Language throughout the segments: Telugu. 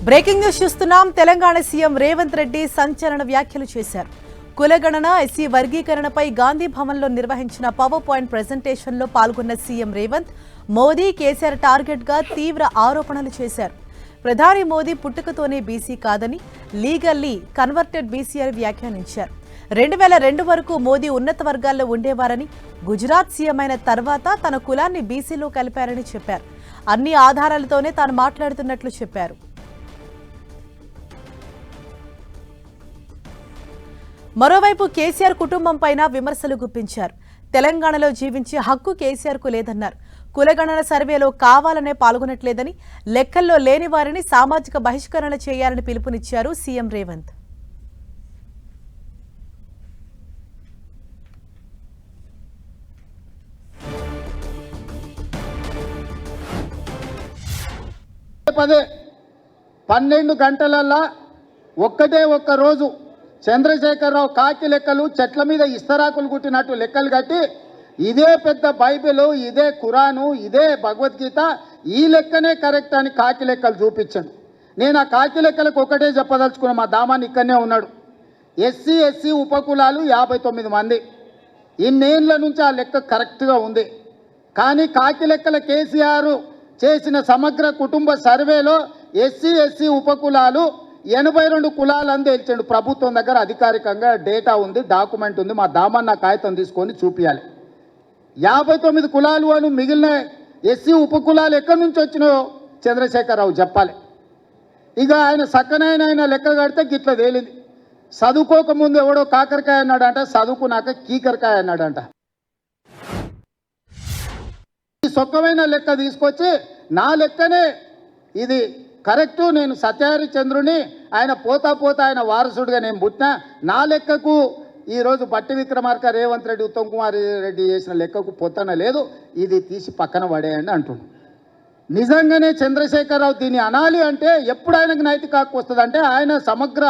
బ్రేకింగ్ న్యూస్ చూస్తున్నాం. తెలంగాణ సీఎం రేవంత్ రెడ్డి సంచలన వ్యాఖ్యలు చేశారు. కులగణన ఎస్సీ వర్గీకరణపై గాంధీ భవన్లో నిర్వహించిన పవర్ పాయింట్ ప్రెజెంటేషన్లో పాల్గొన్న సీఎం రేవంత్ మోదీ కేసీఆర్ టార్గెట్గా తీవ్ర ఆరోపణలు చేశారు. ప్రధాని మోదీ పుట్టుకతోనే బీసీ కాదని లీగల్లీ కన్వర్టెడ్ బీసీ అని వ్యాఖ్యానించారు. 2002 వరకు మోదీ ఉన్నత వర్గాల్లో ఉండేవారని, గుజరాత్ సీఎం అయిన తర్వాత తన కులాన్ని బీసీలో కలిపారని చెప్పారు. అన్ని ఆధారాలతోనే తాను మాట్లాడుతున్నట్లు చెప్పారు. మరోవైపు కేసీఆర్ కుటుంబం పైన విమర్శలు గుప్పించారు. తెలంగాణలో జీవించే హక్కు కేసీఆర్ కు లేదన్నారు. కులగణన సర్వేలో కావాలనే పాల్గొనట్లేదని, లెక్కల్లో లేని వారిని సామాజిక బహిష్కరణ చేయాలని పిలుపునిచ్చారు సీఎం రేవంత్. పదే 12 గంటలల్లా ఒక్కటే ఒక్క రోజు చంద్రశేఖరరావు కాకి లెక్కలు చెట్ల మీద ఇస్తరాకులు కుట్టినట్టు లెక్కలు కట్టి ఇదే పెద్ద బైబిల్, ఇదే ఖురాను, ఇదే భగవద్గీత, ఈ లెక్కనే కరెక్ట్ అని కాకి లెక్కలు చూపించాను. నేను ఆ కాకి లెక్కలకు ఒకటే చెప్పదలుచుకున్నా. మా దామాన్ని ఇక్కడనే ఉన్నాడు. ఎస్సీ ఉపకులాలు 59 మంది. ఇన్నేళ్ల నుంచి ఆ లెక్క కరెక్ట్గా ఉంది. కానీ కాకి లెక్కల కేసీఆర్ చేసిన సమగ్ర కుటుంబ సర్వేలో ఎస్సీ ఉపకులాలు 82 కులాలు అని తేల్చాడు. ప్రభుత్వం దగ్గర అధికారికంగా డేటా ఉంది, డాక్యుమెంట్ ఉంది. మా దామన్న కాగితం తీసుకొని చూపించాలి. 59 కులాలు అని మిగిలిన ఎస్సీ ఉపకులాలు ఎక్కడి నుంచి వచ్చినాయో చంద్రశేఖరరావు చెప్పాలి. ఇక ఆయన సక్కనైన లెక్క కడితే గిట్ల తేలింది. చదువుకోకముందు ఎవడో కాకరకాయ అన్నాడంట, చదువుకున్నాక కీకరకాయ అన్నాడంట. ఈ సొక్కమైన లెక్క తీసుకొచ్చి నా లెక్కనే ఇది కరెక్టు, నేను సత్యహరిచంద్రుని, ఆయన పోతా ఆయన వారసుడిగా నేను పుట్టినా, నా లెక్కకు ఈరోజు బట్టి విక్రమార్క, రేవంత్ రెడ్డి, ఉత్తమ్ కుమార్ రెడ్డి చేసిన లెక్కకు పొత్తన లేదు, ఇది తీసి పక్కన పడేయండి అంటుండు. నిజంగానే చంద్రశేఖరరావు దీన్ని అనాలి అంటే ఎప్పుడు ఆయనకు నైతిక హక్కు వస్తుంది అంటే ఆయన సమగ్ర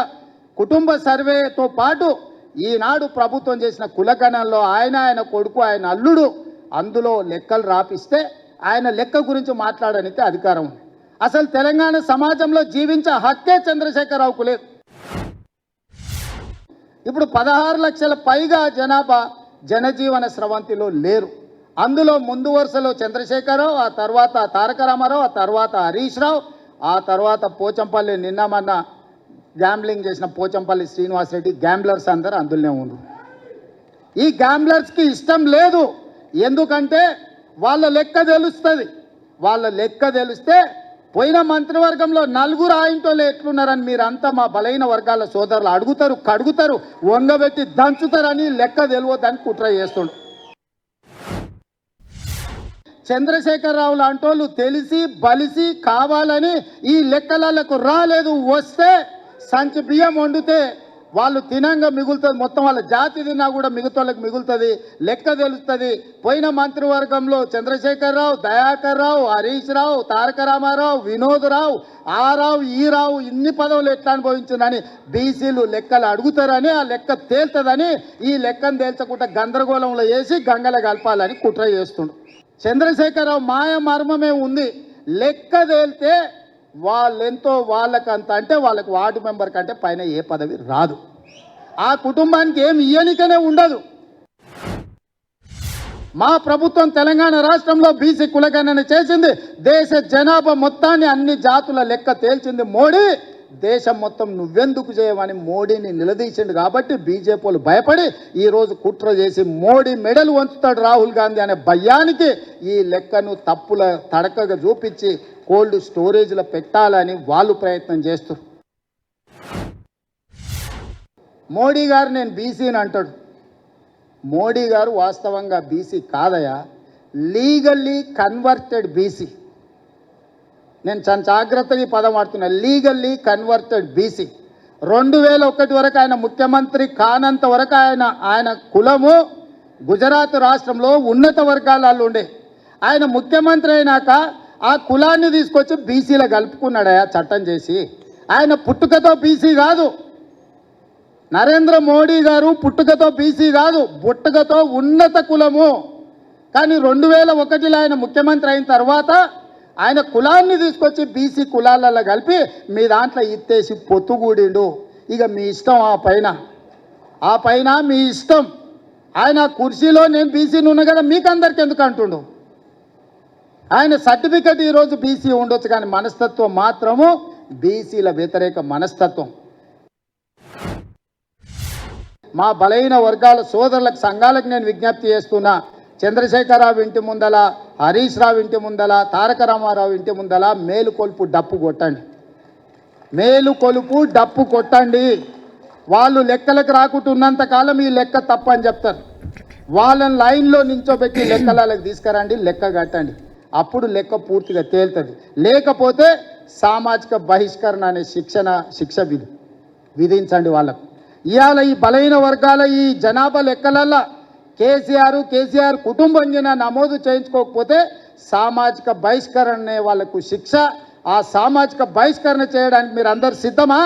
కుటుంబ సర్వేతో పాటు ఈనాడు ప్రభుత్వం చేసిన కులగణంలో ఆయన కొడుకు, ఆయన అల్లుడు అందులో లెక్కలు రాపిస్తే ఆయన లెక్క గురించి మాట్లాడడానికి అధికారం ఉంది. అసలు తెలంగాణ సమాజంలో జీవించే హక్కే చంద్రశేఖరరావుకు లేదు. ఇప్పుడు 16 లక్షల పైగా జనాభా జనజీవన స్రవంతిలో లేరు. అందులో ముందు వరుసలో చంద్రశేఖరరావు, ఆ తర్వాత తారక రామారావు, ఆ తర్వాత హరీష్ రావు, ఆ తర్వాత పోచంపల్లి నిన్నమన్న గ్యాంబ్లింగ్ చేసిన పోచంపల్లి శ్రీనివాసరెడ్డి, గ్యాంబ్లర్స్ అందరూ అందులోనే ఉన్నారు. ఈ గ్యాంబ్లర్స్కి ఇష్టం లేదు. ఎందుకంటే వాళ్ళ లెక్క తెలుస్తుంది. వాళ్ళ లెక్క తెలిస్తే పోయిన మంత్రివర్గంలో 4 ఆయింటోళ్ళు ఎట్లున్నారని మీరంతా మా బలైన వర్గాల సోదరులు అడుగుతారు, కడుగుతారు, వంగబెట్టి దంచుతారని లెక్క తెలియదని కుట్ర చేస్తుండు. చంద్రశేఖరరావు లాంటోళ్ళు తెలిసి బలిసి కావాలని ఈ లెక్కలకు రాలేదు. వస్తే సంచి బియ్యం వండితే వాళ్ళు తినంగా మిగులుతుంది, మొత్తం వాళ్ళ జాతి తిన్నా కూడా మిగతాళ్ళకి మిగులుతుంది, లెక్క తెలుస్తుంది. పోయిన మంత్రివర్గంలో చంద్రశేఖరరావు, దయాకర్ రావు, హరీష్ రావు, తారక రామారావు, వినోద్ రావు, ఆ రావు, ఈ రావు ఇన్ని పదవులు ఎట్లా అనుభవించిందని బీసీలు లెక్కలు అడుగుతారని, ఆ లెక్క తేల్తుందని ఈ లెక్కను తేల్చకుండా గందరగోళంలో వేసి గంగల కలపాలని కుట్ర చేస్తుండు. చంద్రశేఖరరావు మాయ మర్మమే ఉంది. లెక్క తేలితే వాళ్ళెంతో వాళ్ళకంత అంటే వాళ్ళకి వార్డు మెంబర్ కంటే పైన ఏ పదవి రాదు. ఆ కుటుంబానికి ఏం ఇయ్యనికనే ఉండదు. మా ప్రభుత్వం తెలంగాణ రాష్ట్రంలో బీసీ కులగణన చేసింది. దేశ జనాభా మొత్తాన్ని అన్ని జాతుల లెక్క తేల్చింది మోడీ. దేశం మొత్తం నువ్వెందుకు చేయమని మోడీని నిలదీసిండు. కాబట్టి బీజేపీలు భయపడి ఈరోజు కుట్ర చేసి మోడీ మెడలు వంచుతాడు రాహుల్ గాంధీ అనే భయానికి ఈ లెక్కను తప్పుల తడకగా చూపించి కోల్డ్ స్టోరేజ్లో పెట్టాలని వాళ్ళు ప్రయత్నం చేస్తారు. మోడీ గారు నేను బీసీని అంటాడు. మోడీ గారు వాస్తవంగా బీసీ కాదయా, లీగల్లీ కన్వర్టెడ్ బీసీ. నేను చాలా జాగ్రత్తగా ఈ పదం వాడుతున్నా, లీగల్లీ కన్వర్టెడ్ బీసీ. 2001 వరకు ఆయన ముఖ్యమంత్రి కానంత వరకు ఆయన కులము గుజరాత్ రాష్ట్రంలో ఉన్నత వర్గాలలో ఉండే. ఆయన ముఖ్యమంత్రి అయినాక ఆ కులాన్ని తీసుకొచ్చి బీసీలో కలుపుకున్నాడయా చట్టం చేసి. ఆయన పుట్టుకతో బీసీ కాదు. నరేంద్ర మోడీ గారు పుట్టుకతో బీసీ కాదు, పుట్టుకతో ఉన్నత కులము. కానీ 2001లో ఆయన ముఖ్యమంత్రి అయిన తర్వాత ఆయన కులాన్ని తీసుకొచ్చి బీసీ కులాలలో కలిపి మీ దాంట్లో ఇత్తేసి పొత్తుగూడిండు. ఇక మీ ఇష్టం. ఆ పైన మీ ఇష్టం. ఆయన కుర్చీలో నేను బీసీని ఉన్నా కదా మీకు అందరికి ఎందుకు అంటుండు? ఆయన సర్టిఫికెట్ ఈరోజు బీసీ ఉండొచ్చు, కానీ మనస్తత్వం మాత్రము బీసీల వ్యతిరేక మనస్తత్వం. మా బలహీన వర్గాల సోదరులకు సంఘాలకు నేను విజ్ఞప్తి చేస్తున్నా. చంద్రశేఖరరావు ఇంటి ముందల, హరీష్ రావు ఇంటి ముందల, తారక రామారావు ఇంటి ముందల మేలుకొలుపు డప్పు కొట్టండి. మేలుకొలుపు డప్పు కొట్టండి. వాళ్ళు లెక్కలకు రాకుంటున్నంత కాలం ఈ లెక్క తప్పని చెప్తారు. వాళ్ళని లైన్లో నించోబెట్టి లెక్కలకు తీసుకురండి, లెక్క కట్టండి. అప్పుడు లెక్క పూర్తిగా తేలుతుంది. లేకపోతే సామాజిక బహిష్కరణ అనే శిక్ష విధించండి వాళ్ళకు. ఇవాళ ఈ బలహీన వర్గాల ఈ జనాభా లెక్కలల్లో కేసీఆర్ కుటుంబం నమోదు చేయించుకోకపోతే సామాజిక బహిష్కరణ వాళ్ళకు శిక్ష. ఆ సామాజిక బహిష్కరణ చేయడానికి మీరు అందరు సిద్ధమా?